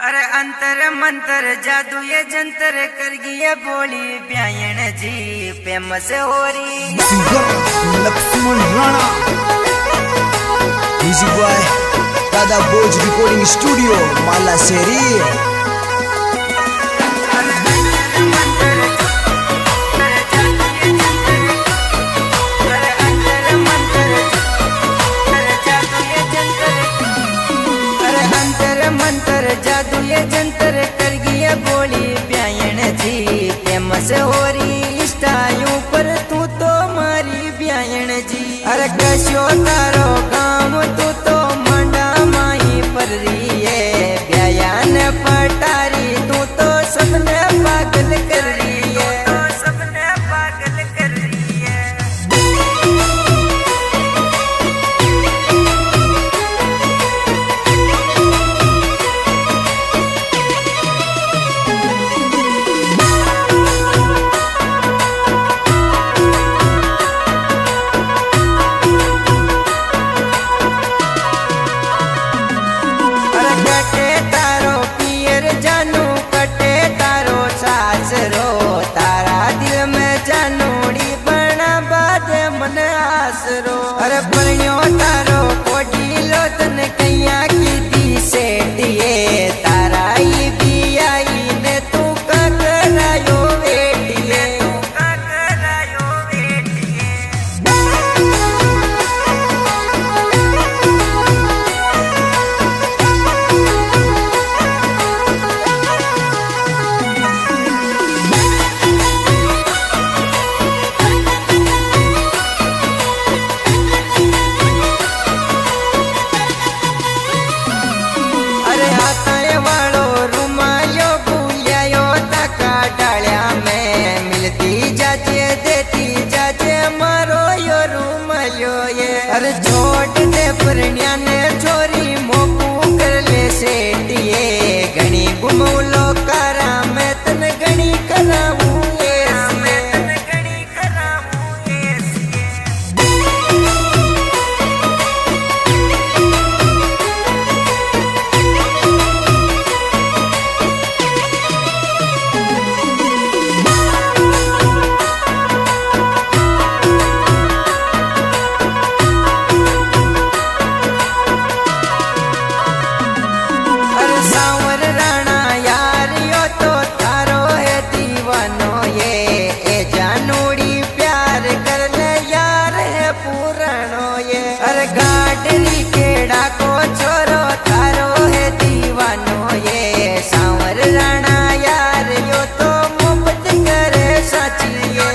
अरे अंतर मंतर जादू ये जंतर कर गिए बोली ब्यायण जी फेमस हो रही लक्ष्मण राणा म्यूजिक बॉय दादा बोज रिकॉर्डिंग स्टूडियो माला शेरी। जादू ये जंतर कर गिए बोली ब्यायण जी फेमस हो रही स्टाइयों पर तू तो मारी ब्यायण जी। अरे कशो तारो गाँव तू तो मंडा माई पर रही है ब्यायन पटारी तू तो सबने पागल कर रही है। अरे परिणो तारो कोडी लो तन कैया की दी सेटिए तारा ही भी आई ने तू का करायो बेटिए अरे छोड़ दे परण्या ने छोरी मोकू कर ले सेटिए घणी घुमौलो कारा मैं तन घणी कराऊं गाडरी केड़ा को छोरो थारो है दीवानो ये सांवर राणा यार यो तो मोहब्बत करे साची ये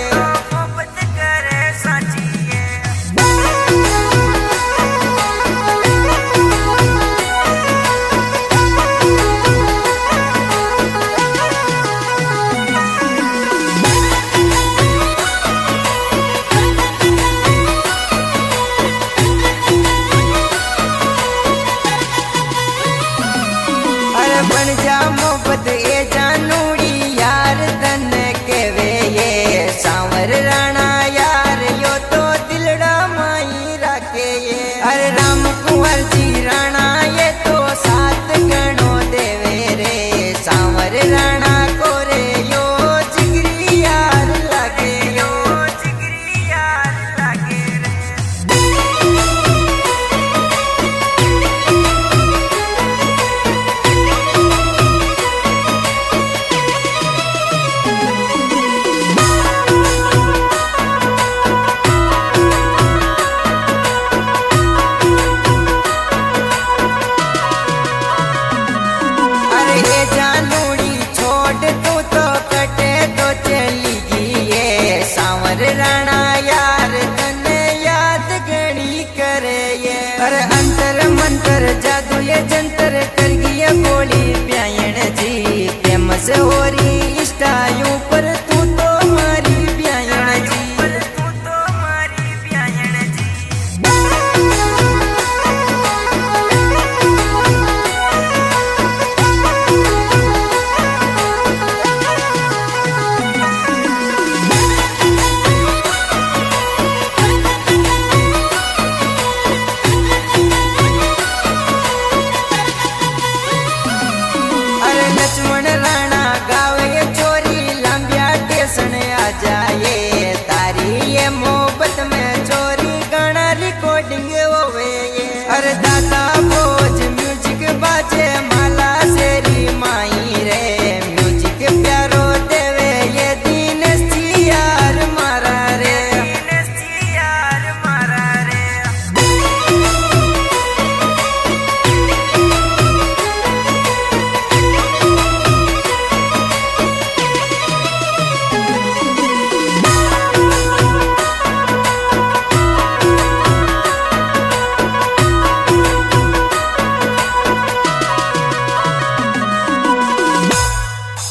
बन जा मोहब्बत ए जानूड़ी यार तन के वे ये सांवर राणा यार यो तो दिलड़ा माई राखे ये। अरे राम कुंवर जी राणा ये तो सात गणो देवे रे सांवर राणा को रे यो जिगरी यार लागे यो जिगरी यार लागे रे। राणा यार तने याद घणी करे ये। अरे अंतर मंतर जादू ये जंतर कर गिए बोली ब्यायण जी फेमस हो रही स्टाइयों पर तू तो मारी ब्यायण जी। सरदार